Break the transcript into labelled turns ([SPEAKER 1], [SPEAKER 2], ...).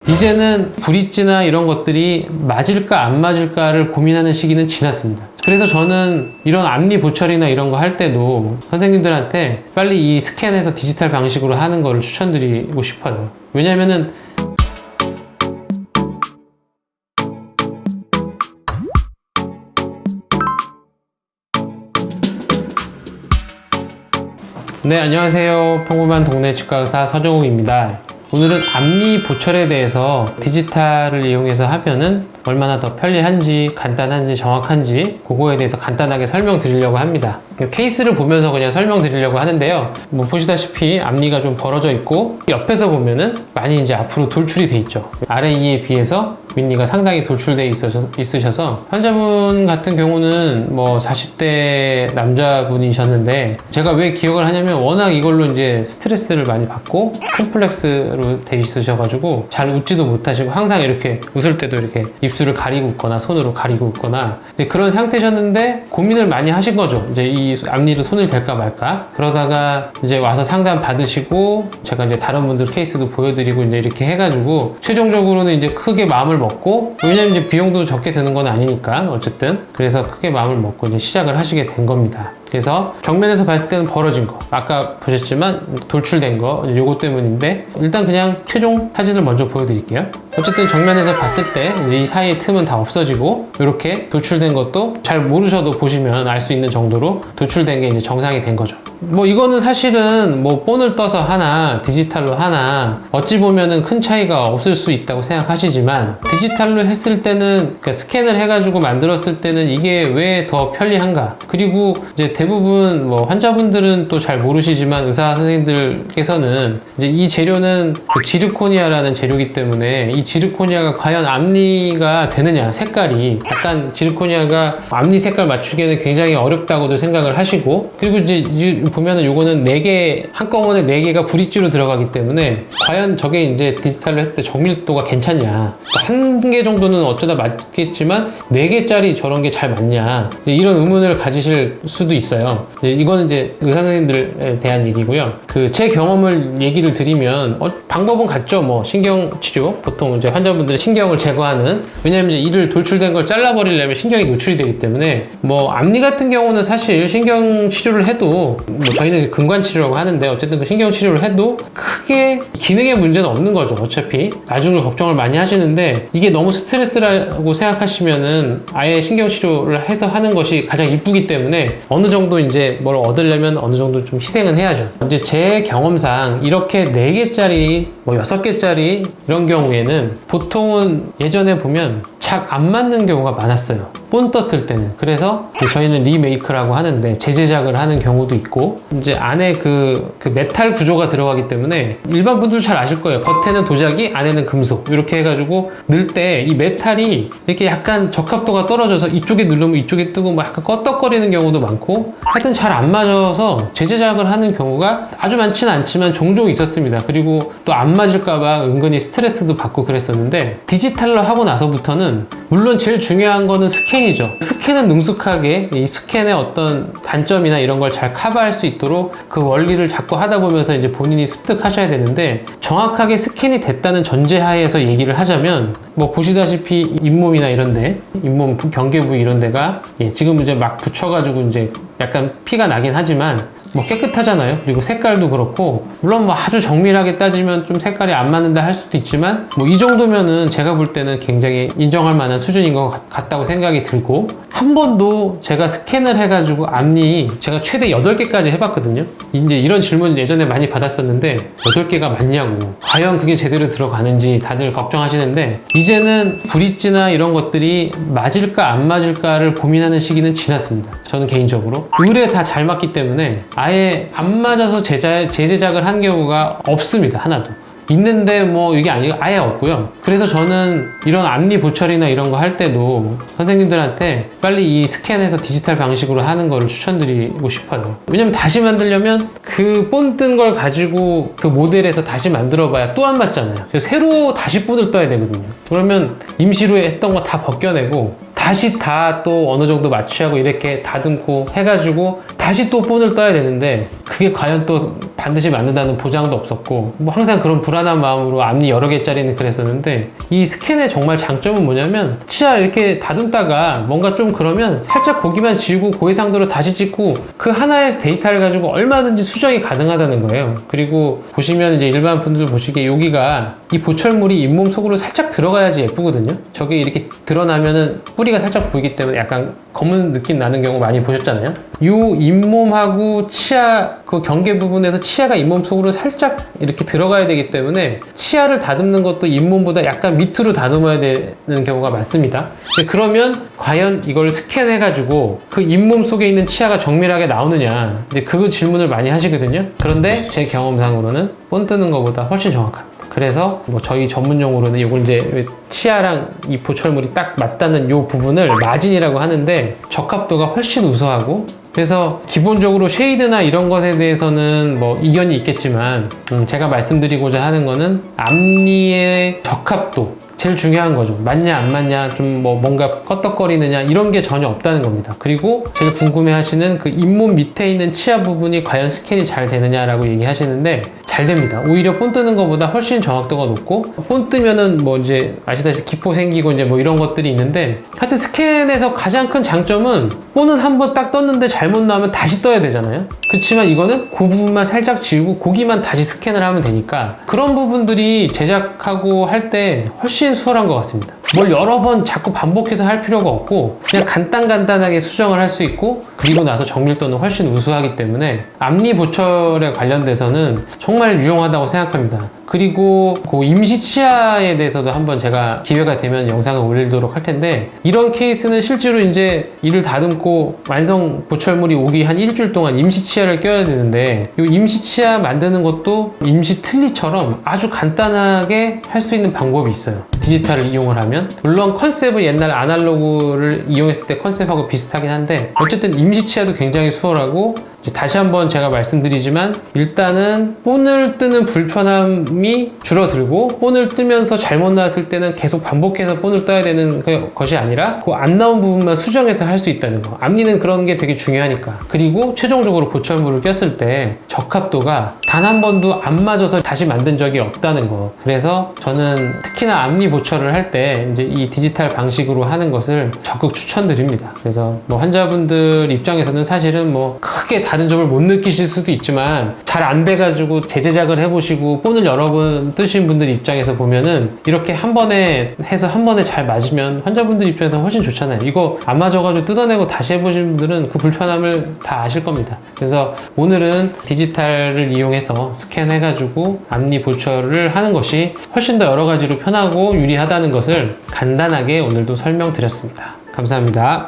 [SPEAKER 1] 이제는 브릿지나 이런 것들이 맞을까 안 맞을까를 고민하는 시기는 지났습니다. 그래서 저는 이런 앞니 보철이나 이런 거 할 때도 선생님들한테 빨리 이 스캔해서 디지털 방식으로 하는 거를 추천드리고 싶어요. 왜냐면은 네, 안녕하세요. 평범한 동네 치과의사 서정욱입니다. 오늘은 앞니 보철에 대해서 디지털을 이용해서 하면은 얼마나 더 편리한지, 간단한지, 정확한지 그거에 대해서 간단하게 설명드리려고 합니다. 케이스를 보면서 그냥 설명드리려고 하는데요. 뭐 보시다시피 앞니가 좀 벌어져 있고 옆에서 보면은 많이 이제 앞으로 돌출이 돼 있죠. 아래 이에 비해서 윗니가 상당히 돌출되어 있으셔서 환자분 같은 경우는 뭐 40대 남자분이셨는데 제가 왜 기억을 하냐면 워낙 이걸로 이제 스트레스를 많이 받고 콤플렉스로 돼 있으셔가지고 잘 웃지도 못하시고 항상 이렇게 웃을 때도 이렇게 입술을 가리고 웃거나 손으로 가리고 웃거나 그런 상태셨는데 고민을 많이 하신 거죠. 이제 이 앞니를 손을 댈까 말까. 그러다가 이제 와서 상담 받으시고 제가 이제 다른 분들 케이스도 보여드리고 이제 이렇게 해가지고 최종적으로는 이제 크게 마음을 먹고, 왜냐면 이제 비용도 적게 드는 건 아니니까 어쨌든 그래서 크게 마음을 먹고 이제 시작을 하시게 된 겁니다. 그래서 정면에서 봤을 때는 벌어진 거, 아까 보셨지만 돌출된 거, 요거 때문인데 일단 그냥 최종 사진을 먼저 보여드릴게요. 어쨌든 정면에서 봤을 때 이 사이의 틈은 다 없어지고 이렇게 돌출된 것도 잘 모르셔도 보시면 알 수 있는 정도로 돌출된 게 이제 정상이 된 거죠. 뭐 이거는 사실은 뭐 본을 떠서 하나 디지털로 하나 어찌 보면은 큰 차이가 없을 수 있다고 생각하시지만 디지털로 했을 때는 그러니까 스캔을 해가지고 만들었을 때는 이게 왜 더 편리한가. 그리고 이제 대부분 뭐 환자분들은 또 잘 모르시지만 의사 선생님들께서는 이제 이 재료는 그 지르코니아라는 재료이기 때문에 이 지르코니아가 과연 앞니가 되느냐, 색깔이 약간 지르코니아가 앞니 색깔 맞추기에는 굉장히 어렵다고도 생각을 하시고, 그리고 이제 보면은 요거는 4개, 한꺼번에 4개가 브릿지로 들어가기 때문에 과연 저게 이제 디지털로 했을 때 정밀도가 괜찮냐, 한 개 정도는 어쩌다 맞겠지만 4개짜리 저런 게 잘 맞냐, 이런 의문을 가지실 수도 있어요. 이거는 이제 의사 선생님들에 대한 얘기고요. 제 경험을 얘기를 드리면 방법은 같죠. 뭐 신경치료, 보통 이제 환자분들의 신경을 제거하는, 왜냐면 이제 이를 돌출된 걸 잘라버리려면 신경이 노출이 되기 때문에 뭐 앞니 같은 경우는 사실 신경 치료를 해도 뭐 저희는 이제 근관 치료라고 하는데 어쨌든 그 신경 치료를 해도 크게 기능에 문제는 없는 거죠. 어차피 나중을 걱정을 많이 하시는데 이게 너무 스트레스라고 생각하시면은 아예 신경 치료를 해서 하는 것이 가장 이쁘기 때문에 어느 정도 이제 뭘 얻으려면 어느 정도 좀 희생은 해야죠. 이제 제 경험상 이렇게 4개짜리 뭐 6개짜리 이런 경우에는 보통은 예전에 보면 잘 안 맞는 경우가 많았어요. 본 떴을 때는. 그래서 저희는 리메이크라고 하는데 재제작을 하는 경우도 있고, 이제 안에 그 메탈 구조가 들어가기 때문에 일반 분들 잘 아실 거예요. 겉에는 도자기, 안에는 금속, 이렇게 해가지고 넣을 때 이 메탈이 이렇게 약간 적합도가 떨어져서 이쪽에 누르면 이쪽에 뜨고 막 약간 껐덕거리는 경우도 많고, 하여튼 잘 안 맞아서 재제작을 하는 경우가 아주 많지는 않지만 종종 있었습니다. 그리고 또 안 맞을까봐 은근히 스트레스도 받고 그랬었는데, 디지털로 하고 나서부터는 물론 제일 중요한 거는 스캔이죠. 스캔은 능숙하게 이 스캔의 어떤 단점이나 이런 걸 잘 커버할 수 있도록 그 원리를 자꾸 하다 보면서 이제 본인이 습득하셔야 되는데, 정확하게 스캔이 됐다는 전제하에서 얘기를 하자면 뭐 보시다시피 잇몸이나 이런데, 잇몸 경계 부위 이런 데가 지금 이제 막 붙여가지고 이제 약간 피가 나긴 하지만 뭐 깨끗하잖아요. 그리고 색깔도 그렇고, 물론 뭐 아주 정밀하게 따지면 좀 색깔이 안 맞는다 할 수도 있지만 뭐 이 정도면은 제가 볼 때는 굉장히 인정할 만한 수준인 것 같다고 생각이 들고, 한 번도 제가 스캔을 해가지고 앞니 제가 최대 8개까지 해봤거든요. 이제 이런 질문 예전에 많이 받았었는데 8개가 맞냐고, 과연 그게 제대로 들어가는지 다들 걱정하시는데, 이제는 브릿지나 이런 것들이 맞을까 안 맞을까를 고민하는 시기는 지났습니다. 저는 개인적으로 의뢰 다 잘 맞기 때문에 아예 안 맞아서 재제작을 한 경우가 없습니다. 하나도. 있는데 뭐 이게 아니고 아예 없고요. 그래서 저는 이런 앞니 보철이나 이런 거 할 때도 선생님들한테 빨리 이 스캔해서 디지털 방식으로 하는 거를 추천드리고 싶어요. 왜냐면 다시 만들려면 그 본 뜬 걸 가지고 그 모델에서 다시 만들어 봐야 또 안 맞잖아요. 그래서 새로 다시 본을 떠야 되거든요. 그러면 임시로 했던 거 다 벗겨내고 다시 다 또 어느 정도 마취하고 이렇게 다듬고 해가지고 다시 또 본을 떠야 되는데 그게 과연 또 반드시 맞는다는 보장도 없었고 뭐 항상 그런 불안한 마음으로 앞니 여러 개짜리는 그랬었는데 이 스캔의 정말 장점은 뭐냐면 치아 이렇게 다듬다가 뭔가 좀 그러면 살짝 고기만 지우고 고해상도로 다시 찍고 그 하나의 데이터를 가지고 얼마든지 수정이 가능하다는 거예요. 그리고 보시면 이제 일반 분들 보시기에 여기가 이 보철물이 잇몸 속으로 살짝 들어가야지 예쁘거든요. 저게 이렇게 드러나면은 뿌리가 살짝 보이기 때문에 약간 검은 느낌 나는 경우 많이 보셨잖아요. 요 잇몸하고 치아 그 경계 부분에서 치아가 잇몸 속으로 살짝 이렇게 들어가야 되기 때문에 치아를 다듬는 것도 잇몸보다 약간 밑으로 다듬어야 되는 경우가 많습니다. 그러면 과연 이걸 스캔해가지고 그 잇몸 속에 있는 치아가 정밀하게 나오느냐 이제 그 질문을 많이 하시거든요. 그런데 제 경험상으로는 본 뜨는 것보다 훨씬 정확합니다. 그래서 뭐 저희 전문 용어로는 이걸 이제 치아랑 이 보철물이 딱 맞닿는 이 부분을 마진이라고 하는데 적합도가 훨씬 우수하고 그래서 기본적으로 쉐이드나 이런 것에 대해서는 뭐 이견이 있겠지만 제가 말씀드리고자 하는 거는 앞니의 적합도 제일 중요한 거죠. 맞냐 안 맞냐 좀 뭐 뭔가 껐덕거리느냐 이런 게 전혀 없다는 겁니다. 그리고 제일 궁금해 하시는 그 잇몸 밑에 있는 치아 부분이 과연 스캔이 잘 되느냐라고 얘기하시는데 잘 됩니다. 오히려 본 뜨는 것보다 훨씬 정확도가 높고 본 뜨면은 뭐 이제 아시다시피 기포 생기고 이제 뭐 이런 것들이 있는데 하여튼 스캔에서 가장 큰 장점은 본은 한번 딱 떴는데 잘못 나오면 다시 떠야 되잖아요. 그렇지만 이거는 그 부분만 살짝 지우고 고기만 다시 스캔을 하면 되니까 그런 부분들이 제작하고 할 때 훨씬 수월한 것 같습니다. 뭘 여러 번 자꾸 반복해서 할 필요가 없고 그냥 간단하게 수정을 할 수 있고 그리고 나서 정밀도는 훨씬 우수하기 때문에 앞니 보철에 관련돼서는 정말 유용하다고 생각합니다. 그리고 그 임시 치아에 대해서도 한번 제가 기회가 되면 영상을 올리도록 할 텐데 이런 케이스는 실제로 이제 이를 다듬고 완성 보철물이 오기 한 일주일 동안 임시 치아를 껴야 되는데 이 임시 치아 만드는 것도 임시 틀니처럼 아주 간단하게 할 수 있는 방법이 있어요. 디지털을 이용을 하면 물론 컨셉은 옛날 아날로그를 이용했을 때 컨셉하고 비슷하긴 한데 어쨌든 임시 치아도 굉장히 수월하고 다시 한번 제가 말씀드리지만 일단은 본을 뜨는 불편함이 줄어들고 본을 뜨면서 잘못 나왔을 때는 계속 반복해서 본을 떠야 되는 것이 아니라 그 안 나온 부분만 수정해서 할 수 있다는 거. 앞니는 그런 게 되게 중요하니까. 그리고 최종적으로 보철물을 꼈을 때 적합도가 단 한 번도 안 맞아서 다시 만든 적이 없다는 거. 그래서 저는 특히나 앞니 보철을 할 때 이제 이 디지털 방식으로 하는 것을 적극 추천드립니다. 그래서 뭐 환자분들 입장에서는 사실은 뭐 크게 다른 점을 못 느끼실 수도 있지만 잘 안 돼가지고 재제작을 해보시고 본을 여러 번 뜨신 분들 입장에서 보면은 이렇게 한 번에 해서 한 번에 잘 맞으면 환자분들 입장에서 훨씬 좋잖아요. 이거 안 맞아가지고 뜯어내고 다시 해보신 분들은 그 불편함을 다 아실 겁니다. 그래서 오늘은 디지털을 이용해서 스캔해가지고 앞니 보철을 하는 것이 훨씬 더 여러 가지로 편하고 유리하다는 것을 간단하게 오늘도 설명드렸습니다. 감사합니다.